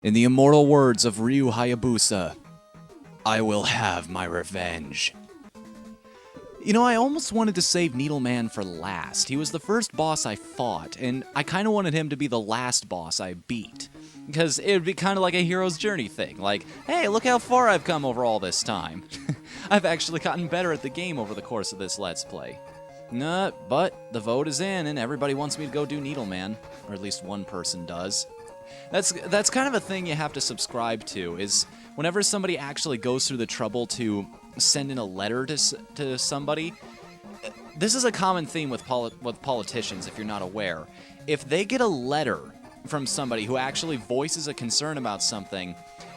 In the immortal words of Ryu Hayabusa, I will have my revenge. You know, I almost wanted to save Needleman for last. He was the first boss I fought, and I kind of wanted him to be the last boss I beat. Because it would be kind of like a hero's journey thing. Like, hey, look how far I've come over all this time. I've actually gotten better at the game over the course of this Let's Play. Nah, but the vote is in, and everybody wants me to go do Needleman. Or at least one person does. That's kind of a thing you have to subscribe to, is whenever somebody actually goes through the trouble to send in a letter to somebody. This is a common theme with politicians, if you're not aware. If they get a letter from somebody who actually voices a concern about something,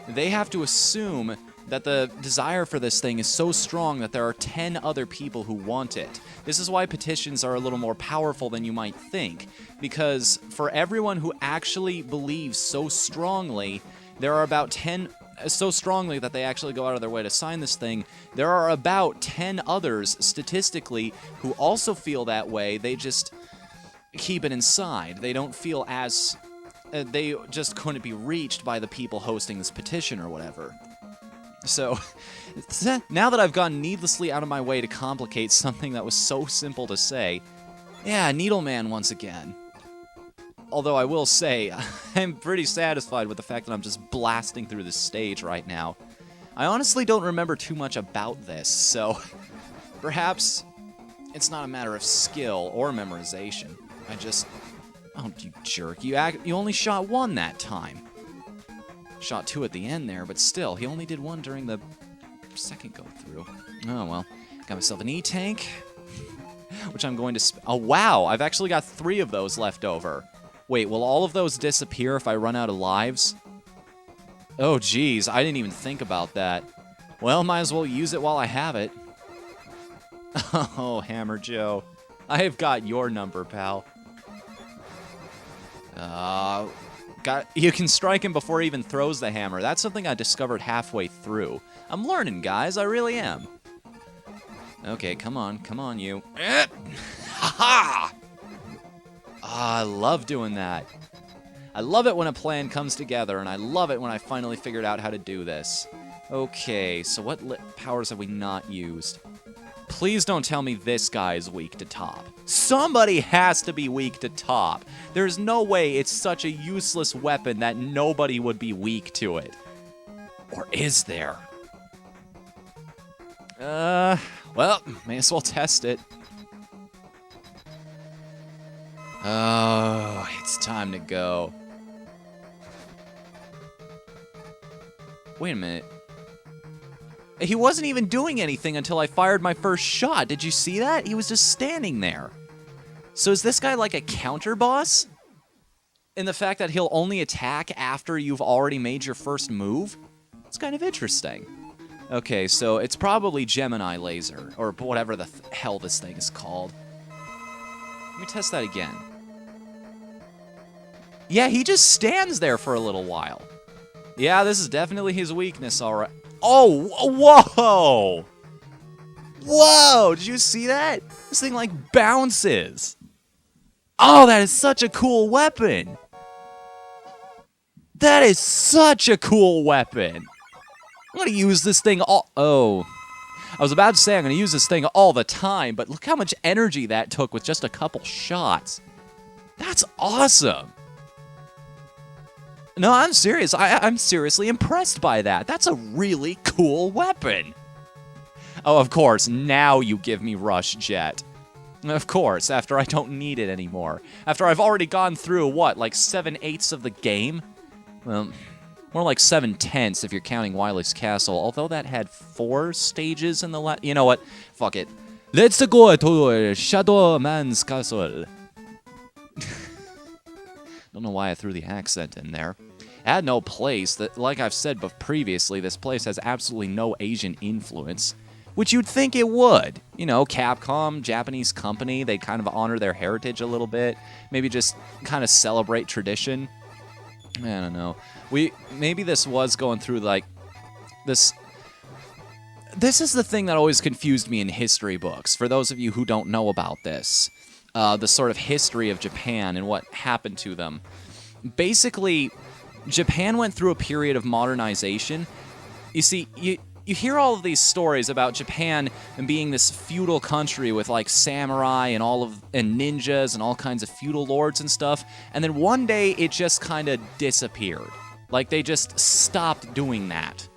they have to assume that the desire for this thing is so strong that there are 10 other people who want it. This is why petitions are a little more powerful than you might think, because for everyone who actually believes so strongly, there are about 10, so strongly that they actually go out of their way to sign this thing, there are about 10 others, statistically, who also feel that way. They just keep it inside. They don't feel as... they just couldn't be reached by the people hosting this petition or whatever. So, now that I've gone needlessly out of my way to complicate something that was so simple to say, yeah, Needleman once again. Although I will say, I'm pretty satisfied with the fact that I'm just blasting through this stage right now. I honestly don't remember too much about this, so perhaps it's not a matter of skill or memorization. I just... Oh, you jerk. You only shot one that time. Shot two at the end there, but still, he only did one during the second go-through. Oh, well. Got myself an E-tank, which I'm going to... Oh, wow! I've actually got 3 of those left over. Wait, will all of those disappear if I run out of lives? Oh, geez, I didn't even think about that. Well, might as well use it while I have it. Oh, Hammer Joe. I have got your number, pal. You can strike him before he even throws the hammer. That's something I discovered halfway through. I'm learning, guys. I really am. Okay, come on, you. Ha-ha! I love doing that. I love it when a plan comes together, and I love it when I finally figured out how to do this. Okay, so what powers have we not used? Please don't tell me this guy is weak to top. Somebody has to be weak to top. There's no way it's such a useless weapon that nobody would be weak to it. Or is there? Well, may as well test it. Oh, it's time to go. Wait a minute. He wasn't even doing anything until I fired my first shot. Did you see that? He was just standing there. So is this guy like a counter boss? In the fact that he'll only attack after you've already made your first move? It's kind of interesting. Okay, so it's probably Gemini laser, or whatever the hell this thing is called. Let me test that again. Yeah, he just stands there for a little while. Yeah, this is definitely his weakness, alright. Oh, whoa! Whoa, did you see that? This thing, like, bounces. Oh, that is such a cool weapon. That is such a cool weapon. I'm gonna use this thing all... Oh. I was about to say I'm gonna use this thing all the time, but look how much energy that took with just a couple shots. That's awesome. No, I'm serious. I'm seriously impressed by that. That's a really cool weapon. Oh, of course, now you give me Rush Jet. Of course, after I don't need it anymore. After I've already gone through, what, like 7/8 of the game? Well, more like 7/10 if you're counting Wily's Castle, although that had 4 stages in the You know what? Fuck it. Let's go to Shadow Man's Castle. Don't know why I threw the accent in there. It had no place. That, like I've said previously, this place has absolutely no Asian influence, which you'd think it would. You know, Capcom, Japanese company, they kind of honor their heritage a little bit. Maybe just kind of celebrate tradition. I don't know. Maybe this was going through, like, this... This is the thing that always confused me in history books, for those of you who don't know about this. The sort of history of Japan and what happened to them. Basically, Japan went through a period of modernization. You see, you hear all of these stories about Japan and being this feudal country with like samurai and and ninjas and all kinds of feudal lords and stuff, and then one day it just kind of disappeared. Like they just stopped doing that.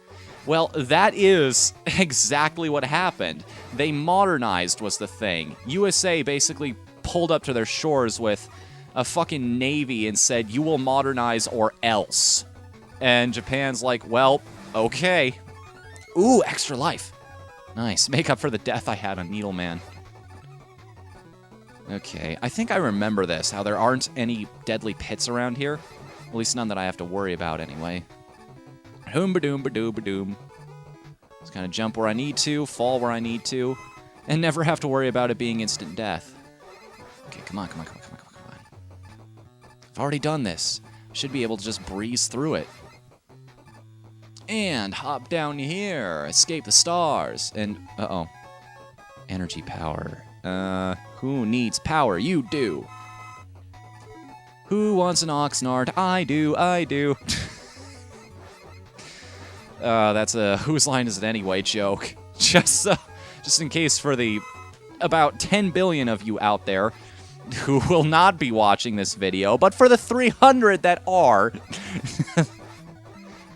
Well, that is exactly what happened. They modernized was the thing. USA basically pulled up to their shores with a fucking navy and said, "You will modernize or else." And Japan's like, "Well, okay." Ooh, extra life. Nice. Make up for the death I had on Needleman. Okay, I think I remember this, how there aren't any deadly pits around here. At least none that I have to worry about anyway. Hoom-ba-doom-ba-doo-ba-doom. Just kind of jump where I need to, fall where I need to, and never have to worry about it being instant death. Okay, come on. I've already done this. I should be able to just breeze through it. And hop down here, escape the stars, and, uh-oh. Energy power. Who needs power? You do. Who wants an Oxnard? I do. That's a whose line is it anyway joke. Just in case for the about 10 billion of you out there who will not be watching this video, but for the 300 that are...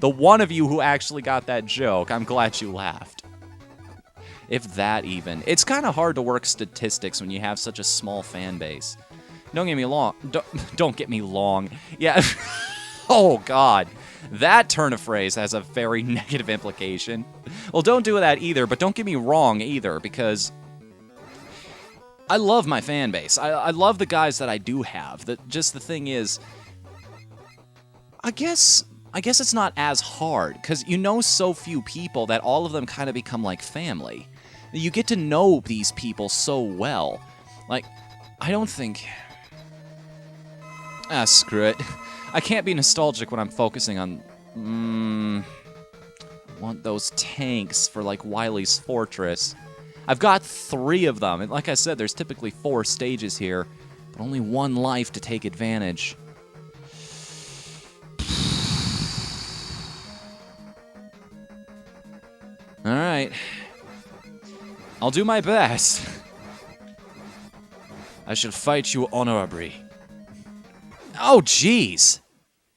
The one of you who actually got that joke, I'm glad you laughed. If that even. It's kind of hard to work statistics when you have such a small fan base. Don't get me long. Don't get me long. Yeah. Oh, God. That turn of phrase has a very negative implication. Well, don't do that either, but don't get me wrong either, because I love my fan base. I love the guys that I do have. Just the thing is, I guess it's not as hard, because you know so few people that all of them kind of become like family. You get to know these people so well. Like, I don't think... screw it. I can't be nostalgic when I'm focusing on... I want those tanks for, like, Wily's Fortress. I've got 3 of them, and like I said, there's typically 4 stages here, but only 1 life to take advantage. Alright. I'll do my best. I shall fight you honorably. Oh, jeez.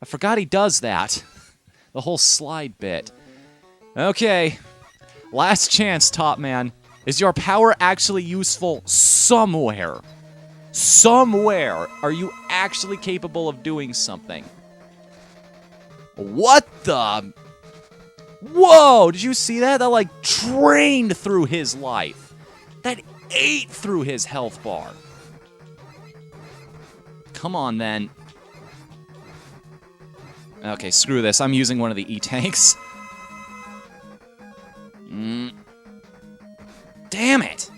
I forgot he does that. The whole slide bit. Okay. Last chance, Top Man. Is your power actually useful somewhere? Somewhere are you actually capable of doing something? What the... Whoa, did you see that? That, like, drained through his life. That ate through his health bar. Come on, then. Okay, screw this. I'm using one of the E-tanks. Damn it!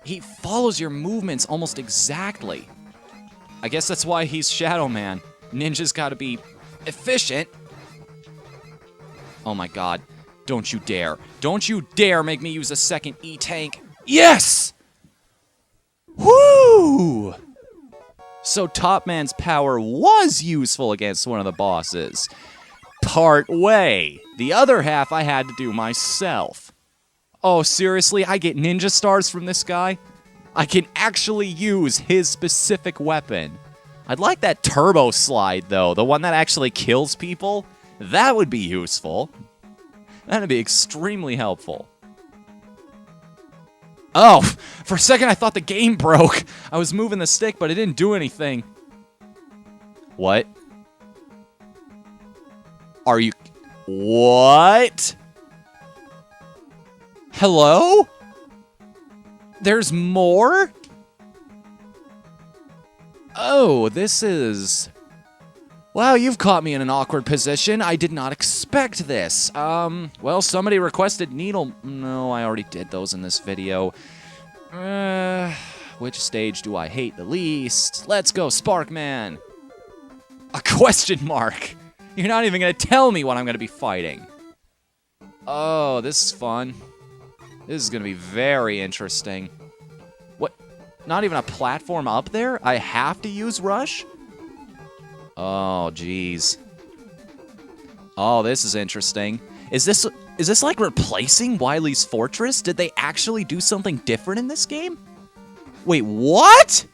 He follows your movements almost exactly. I guess that's why he's Shadow Man. Ninja's gotta be efficient. Oh my god. Don't you dare. Don't you dare make me use a second E-tank. Yes! Woo! So Top Man's power was useful against one of the bosses. Part way. The other half I had to do myself. Oh, seriously? I get ninja stars from this guy? I can actually use his specific weapon. I'd like that turbo slide, though. The one that actually kills people. That would be useful. That'd be extremely helpful. Oh, for a second I thought the game broke. I was moving the stick, but it didn't do anything. What? Are you... What? Hello? There's more? Oh, this is... Wow, you've caught me in an awkward position. I did not expect this. Well, somebody requested needle... No, I already did those in this video. Which stage do I hate the least? Let's go, Sparkman! A question mark! You're not even gonna tell me what I'm gonna be fighting. Oh, this is fun. This is gonna be very interesting. What? Not even a platform up there? I have to use Rush? Oh, jeez. Oh, this is interesting. Is this like replacing Wily's Fortress? Did they actually do something different in this game? Wait, what?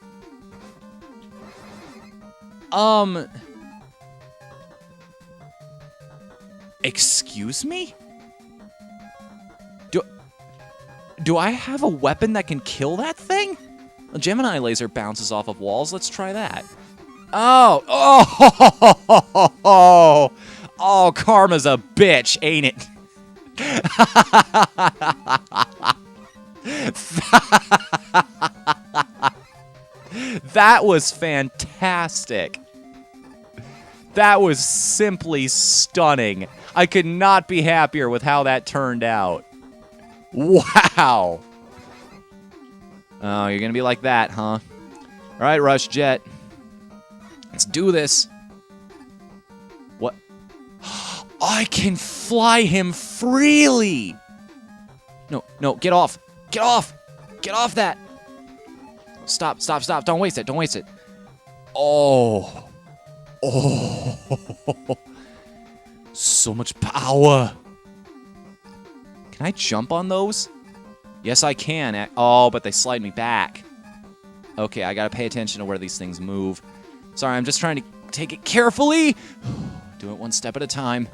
Excuse me? Do I have a weapon that can kill that thing? A Gemini laser bounces off of walls. Let's try that. Oh, oh, karma's a bitch, ain't it? That was fantastic. That was simply stunning. I could not be happier with how that turned out. Wow. Oh, you're gonna be like that, huh? All right, Rush Jet. Let's do this. What? I can fly him freely! No, get off! Get off! Get off that! Stop. Don't waste it. Oh. So much power. Can I jump on those? Yes, I can. Oh, but they slide me back. Okay, I gotta pay attention to where these things move. Sorry, I'm just trying to take it carefully. Do it one step at a time.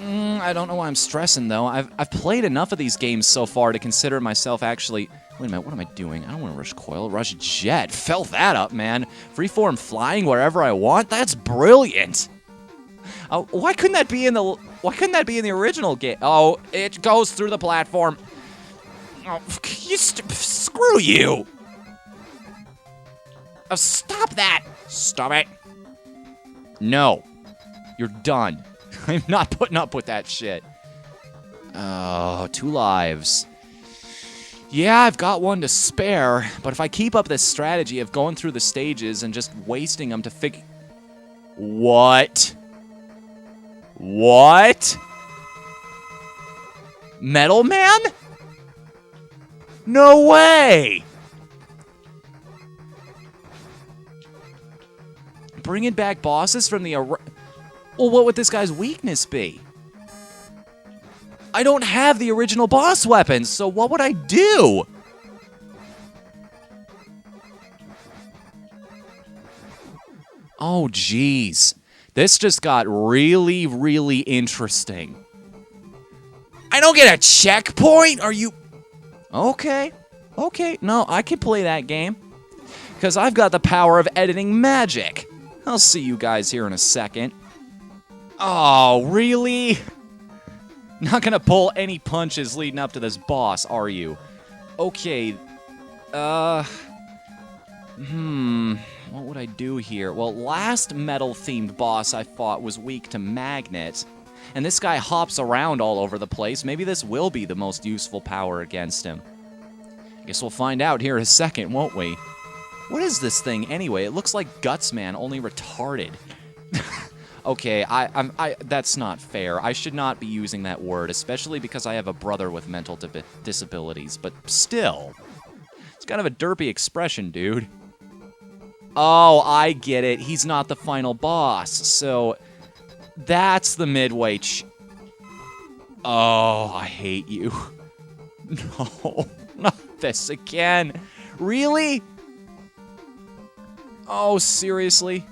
I don't know why I'm stressing, though. I've played enough of these games so far to consider myself actually... Wait a minute, what am I doing? I don't want to rush coil. Rush jet. Fill that up, man. Freeform flying wherever I want? That's brilliant. Why couldn't that be in the original game? Oh, it goes through the platform. Oh, screw you. Oh, stop that. Stop it. No. You're done. I'm not putting up with that shit. Oh, 2 lives. Yeah, I've got 1 to spare, but if I keep up this strategy of going through the stages and just wasting them to figure... What? What? Metal Man? No way! Bringing back bosses from the... Well, what would this guy's weakness be? I don't have the original boss weapons, so what would I do? Oh, jeez. This just got really, really interesting. I don't get a checkpoint? Are you... Okay. Okay, no, I can play that game. Because I've got the power of editing magic. I'll see you guys here in a second. Oh, really? Not gonna pull any punches leading up to this boss, are you? Okay. What would I do here? Well, last metal-themed boss I fought was weak to magnet. And this guy hops around all over the place. Maybe this will be the most useful power against him. Guess we'll find out here in a second, won't we? What is this thing, anyway? It looks like Gutsman, only retarded. Okay, that's not fair. I should not be using that word, especially because I have a brother with mental disabilities, but still. It's kind of a derpy expression, dude. Oh, I get it. He's not the final boss, so that's the midway Oh, I hate you. No, not this again. Really? Oh, seriously?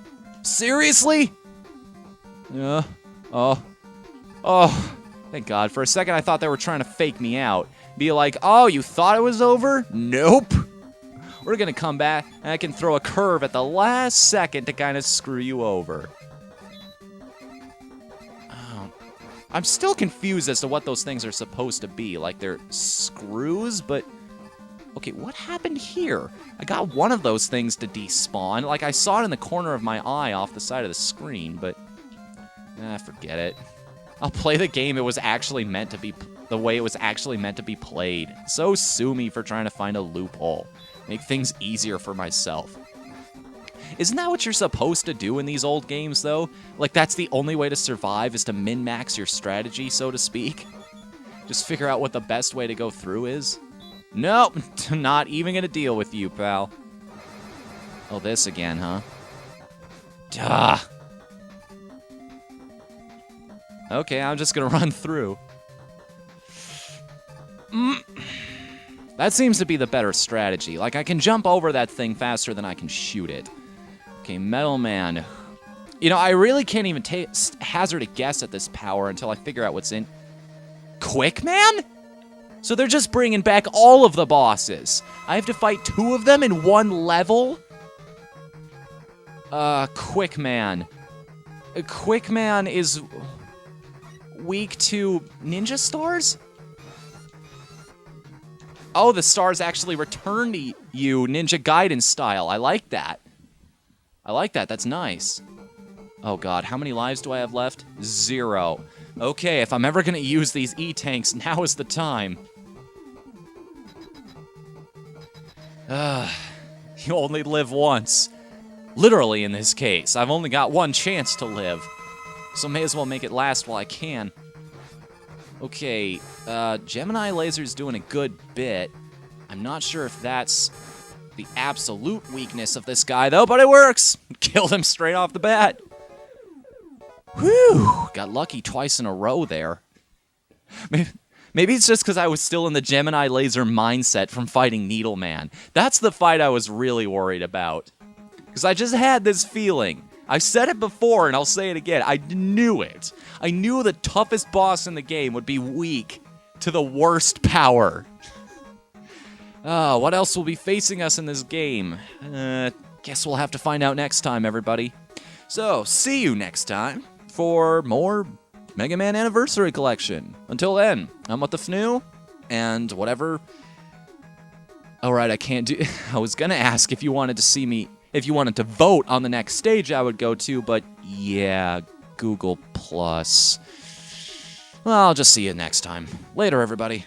Seriously? Oh, thank God. For a second, I thought they were trying to fake me out. Be like, oh, you thought it was over? Nope. We're gonna come back, and I can throw a curve at the last second to kind of screw you over. Oh, I'm still confused as to what those things are supposed to be. Like, they're screws, but... Okay, what happened here? I got one of those things to despawn. Like, I saw it in the corner of my eye off the side of the screen, but... forget it. I'll play the game it was actually meant to be... the way it was actually meant to be played. So sue me for trying to find a loophole. Make things easier for myself. Isn't that what you're supposed to do in these old games, though? Like, that's the only way to survive, is to min-max your strategy, so to speak? Just figure out what the best way to go through is? Nope, not even gonna deal with you, pal. Oh, this again, huh? Duh. Okay, I'm just gonna run through. That seems to be the better strategy. Like, I can jump over that thing faster than I can shoot it. Okay, Metal Man. You know, I really can't even hazard a guess at this power until I figure out what's in... Quick Man? So they're just bringing back all of the bosses. I have to fight 2 of them in 1 level? Quick Man. Quick Man is weak to ninja stars? Oh, the stars actually return to you Ninja Gaiden style. I like that. I like that. That's nice. Oh, God. How many lives do I have left? 0. Okay, if I'm ever going to use these E-tanks, now is the time. You only live once. Literally, in this case. I've only got 1 chance to live. So may as well make it last while I can. Okay, Gemini Laser's doing a good bit. I'm not sure if that's the absolute weakness of this guy, though, but it works! Killed him straight off the bat. Whew! Got lucky twice in a row there. Maybe it's just because I was still in the Gemini Laser mindset from fighting Needle Man. That's the fight I was really worried about. Because I just had this feeling. I've said it before, and I'll say it again. I knew it. I knew the toughest boss in the game would be weak to the worst power. What else will be facing us in this game? Guess we'll have to find out next time, everybody. So, see you next time for more Mega Man Anniversary Collection. Until then, I'm with the FNU, and whatever... Alright, I can't do... I was gonna ask if you wanted to see me... If you wanted to vote on the next stage I would go to, but yeah, Google+. Well, I'll just see you next time. Later, everybody.